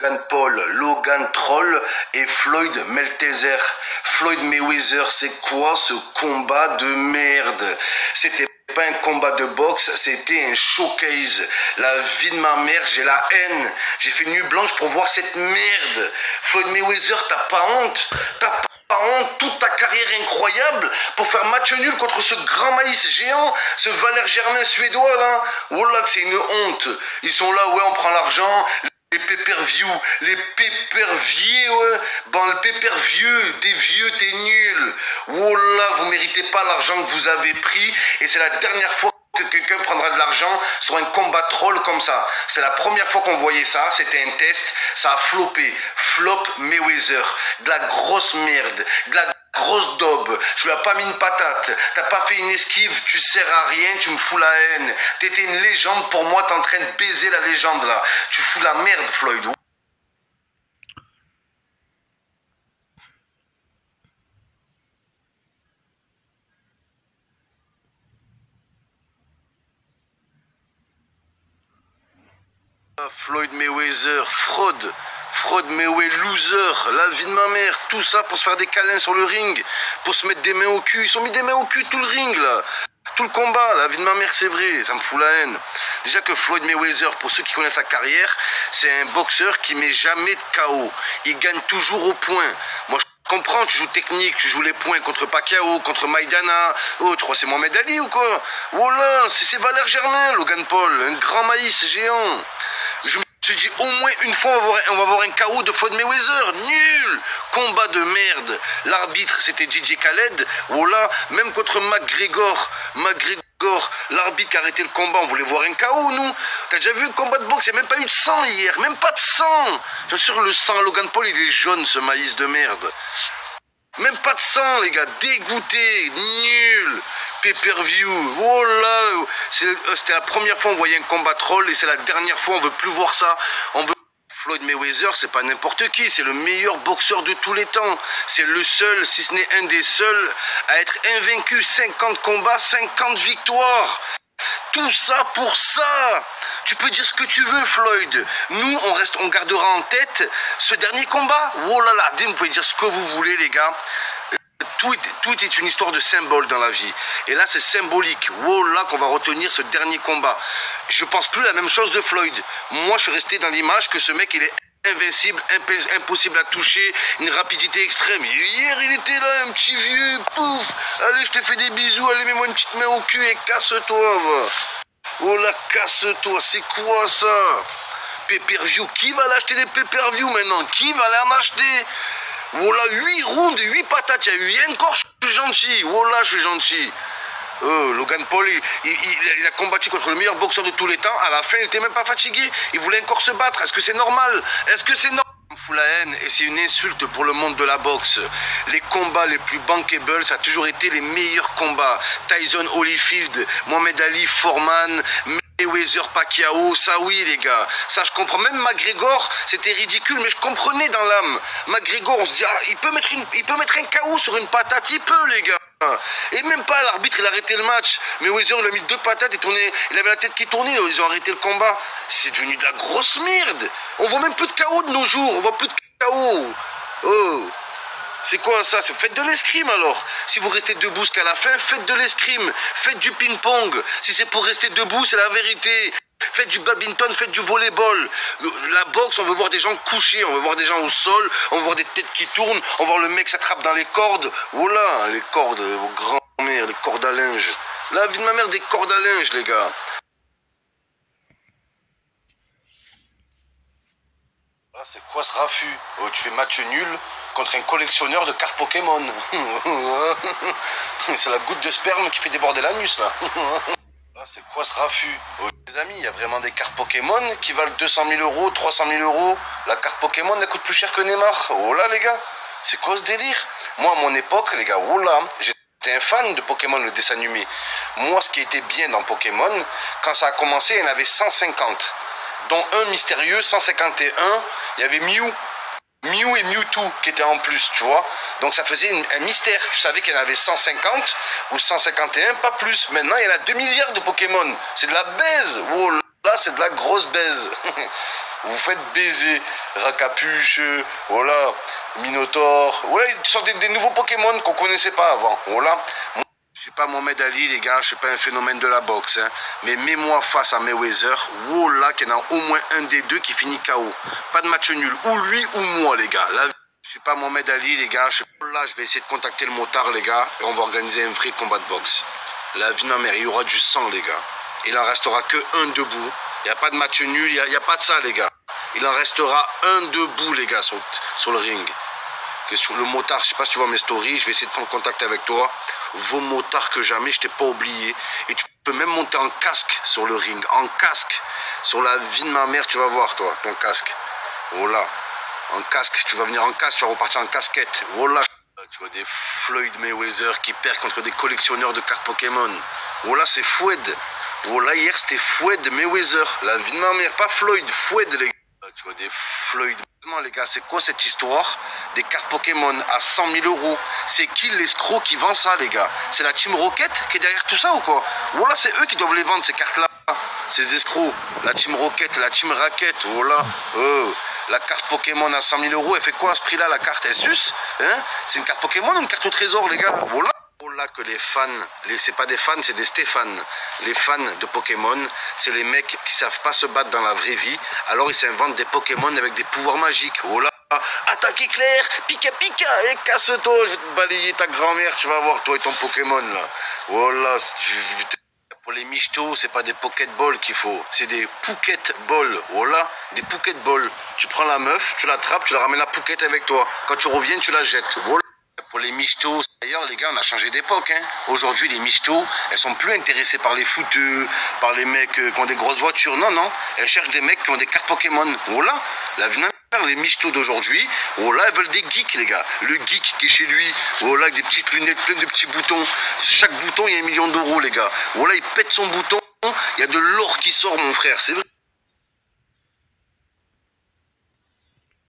Logan Paul, Logan Troll et Floyd Mayweather. Floyd Mayweather, c'est quoi ce combat de merde? C'était pas un combat de boxe, c'était un showcase. La vie de ma mère, j'ai la haine. J'ai fait nuit blanche pour voir cette merde. Floyd Mayweather, t'as pas honte? T'as pas honte? Toute ta carrière incroyable pour faire match nul contre ce grand maïs géant, ce Valère Germain suédois là. Oh là, c'est une honte. Ils sont là, ouais, on prend l'argent. Les pay-per-view, ouais. Bon, le pay-per-view, t'es vieux, t'es nul. Oh là, vous méritez pas l'argent que vous avez pris. Et c'est la dernière fois que quelqu'un prendra de l'argent sur un combat troll comme ça. C'est la première fois qu'on voyait ça, c'était un test. Ça a floppé. Flop Mayweather. De la grosse merde. De la grosse daube, je lui ai pas mis une patate, t'as pas fait une esquive, tu sers à rien, tu me fous la haine. T'étais une légende pour moi, t'es en train de baiser la légende là. Tu fous la merde, Floyd. Floyd Mayweather, fraude. Fraude Mayweather, loser, la vie de ma mère, tout ça pour se faire des câlins sur le ring, pour se mettre des mains au cul. Ils sont mis des mains au cul tout le ring là. Tout le combat, la vie de ma mère, c'est vrai, ça me fout la haine. Déjà que Floyd Mayweather, pour ceux qui connaissent sa carrière, c'est un boxeur qui met jamais de KO. Il gagne toujours au point. Moi, je comprends, tu joues technique, tu joues les points contre Pacquiao, contre Maïdana. Oh, tu crois que c'est Mohamed Ali ou quoi? Oh là, c'est Valère Germain, Logan Paul, un grand maïs géant. Je me suis dit, au moins une fois, on va avoir un KO de Floyd Mayweather. Nul! Combat de merde. L'arbitre, c'était DJ Khaled. Oh là, même contre McGregor, l'arbitre qui a arrêté le combat, on voulait voir un KO, nous. T'as déjà vu le combat de boxe? Il n'y a même pas eu de sang hier. Même pas de sang. Bien sûr, le sang, Logan Paul, il est jaune, ce maïs de merde. Même pas de sang, les gars. Dégoûté. Nul. Pay-per-view, oh là, c'était la première fois on voyait un combat troll et c'est la dernière fois on veut plus voir ça. On veut Floyd Mayweather, c'est pas n'importe qui, c'est le meilleur boxeur de tous les temps. C'est le seul, si ce n'est un des seuls, à être invaincu. 50 combats, 50 victoires. Tout ça pour ça. Tu peux dire ce que tu veux, Floyd. Nous, on gardera en tête ce dernier combat. Oh là là, vous pouvez dire ce que vous voulez, les gars. Tout est une histoire de symbole dans la vie. Et là, c'est symbolique. Oh là, qu'on va retenir ce dernier combat. Je pense plus la même chose de Floyd. Moi, je suis resté dans l'image que ce mec, il est invincible, impossible à toucher, une rapidité extrême. Hier, il était là, un petit vieux, pouf. Allez, je te fais des bisous, allez, mets-moi une petite main au cul et casse-toi, va. Oh là, casse-toi, c'est quoi ça? Pay-per-view, qui va l'acheter des pay-per-view maintenant? Qui va l'en acheter? Oh là, 8 rounds, 8 patates, il y a eu encore, je suis gentil. Oh là, je suis gentil. Logan Paul, il a combattu contre le meilleur boxeur de tous les temps. À la fin, il n'était même pas fatigué. Il voulait encore se battre. Est-ce que c'est normal? Est-ce que c'est normal? Ça me fout la haine et c'est une insulte pour le monde de la boxe. Les combats les plus bankable, ça a toujours été les meilleurs combats. Tyson Holyfield, Mohamed Ali, Foreman, Mayweather, Pacquiao, ça oui les gars, ça je comprends. Même McGregor, c'était ridicule, mais je comprenais dans l'âme. McGregor, on se dit, ah, il peut mettre un KO sur une patate, il peut les gars. Et même pas, l'arbitre il a arrêté le match. Mayweather il a mis 2 patates et il avait la tête qui tournait, ils ont arrêté le combat. C'est devenu de la grosse merde. On voit même plus de KO de nos jours, on voit plus de KO. Oh. C'est quoi ça? Faites de l'escrime alors. Si vous restez debout jusqu'à la fin, faites de l'escrime. Faites du ping-pong. Si c'est pour rester debout, c'est la vérité. Faites du badminton, faites du volleyball. La boxe, on veut voir des gens couchés, on veut voir des gens au sol, on veut voir des têtes qui tournent, on veut voir le mec s'attrape dans les cordes. Oh là, les cordes, grand-mère, les cordes à linge. La vie de ma mère, des cordes à linge, les gars. Ah, c'est quoi ce raffut? Oh, tu fais match nul contre un collectionneur de cartes Pokémon. C'est la goutte de sperme qui fait déborder l'anus, là. Ah, c'est quoi ce raffut? Oh, les amis, il y a vraiment des cartes Pokémon qui valent 200 000 euros, 300 000 euros. La carte Pokémon, elle coûte plus cher que Neymar. Oh là, les gars, c'est quoi ce délire? Moi, à mon époque, les gars, oh là, j'étais un fan de Pokémon, le dessin animé. Moi, ce qui était bien dans Pokémon, quand ça a commencé, il y en avait 150. Dont un mystérieux, 151, il y avait Mew et Mewtwo qui étaient en plus, tu vois. Donc ça faisait un mystère. Je savais qu'il y en avait 150 ou 151, pas plus. Maintenant, il y en a 2 milliards de Pokémon. C'est de la baise. Oh là, c'est de la grosse baise. Vous faites baiser. Racapuche, voilà, Minotaur. Voilà, ils sortent des nouveaux Pokémon qu'on connaissait pas avant. Voilà. Moi, je suis pas Mohamed Ali, les gars, je suis pas un phénomène de la boxe. Hein. Mais mets-moi face à Mayweather, voilà qu'il y en a au moins un des deux qui finit KO. Pas de match nul. Ou lui ou moi, les gars. Je suis pas Mohamed Ali, les gars. Là, je vais essayer de contacter le motard, les gars. Et on va organiser un vrai combat de boxe. La vie de ma mère, il y aura du sang, les gars. Il en restera que un debout. Il n'y a pas de match nul, il n'y a pas de ça, les gars. Il en restera un debout, les gars, sur le ring. Que sur le motard, je sais pas si tu vois mes stories, je vais essayer de prendre contact avec toi. Vos motards que jamais, je t'ai pas oublié. Et tu peux même monter en casque sur le ring. En casque. Sur la vie de ma mère, tu vas voir, toi, ton casque. Voilà. En casque, tu vas venir en casque, tu vas repartir en casquette. Voilà. Tu vois des Floyd Mayweather qui perdent contre des collectionneurs de cartes Pokémon. Voilà, c'est Foued. Voilà, hier c'était Foued Mayweather. La vie de ma mère, pas Floyd, Foued, les gars. Tu vois des Floyd. Les gars, c'est quoi cette histoire des cartes Pokémon à 100 000 euros? C'est qui l'escroc qui vend ça, les gars? C'est la Team Rocket qui est derrière tout ça ou quoi? Voilà, c'est eux qui doivent les vendre, ces cartes-là. Ces escrocs. La Team Rocket, la Team Racket, voilà. La carte Pokémon à 100 000 euros, elle fait quoi à ce prix-là, la carte? Elle suce, hein? C'est une carte Pokémon ou une carte au trésor, les gars? Voilà. Voilà que les fans, c'est pas des fans, c'est des Stéphane. Les fans de Pokémon, c'est les mecs qui savent pas se battre dans la vraie vie. Alors ils s'inventent des Pokémon avec des pouvoirs magiques. Voilà. Attaque éclair, pika pika, et casse-toi, je vais te balayer ta grand-mère, tu vas voir, toi et ton Pokémon là. Voilà. Pour les michtos, c'est pas des Pokéballs qu'il faut, c'est des Pokéballs. Voilà, des Pokéballs. Tu prends la meuf, tu l'attrapes, tu la ramènes la Pouquette avec toi. Quand tu reviens, tu la jettes. Voilà. Pour les michtos, d'ailleurs les gars, on a changé d'époque. Hein. Aujourd'hui, les michtos, elles sont plus intéressées par les footeux, par les mecs qui ont des grosses voitures. Non, non, elles cherchent des mecs qui ont des cartes Pokémon. Voilà, la vie de ma mère, les michtos d'aujourd'hui, voilà, elles veulent des geeks, les gars. Le geek qui est chez lui, voilà, avec des petites lunettes pleines de petits boutons. Chaque bouton, il y a 1 million d'euros, les gars. Voilà, il pète son bouton, il y a de l'or qui sort, mon frère, c'est vrai.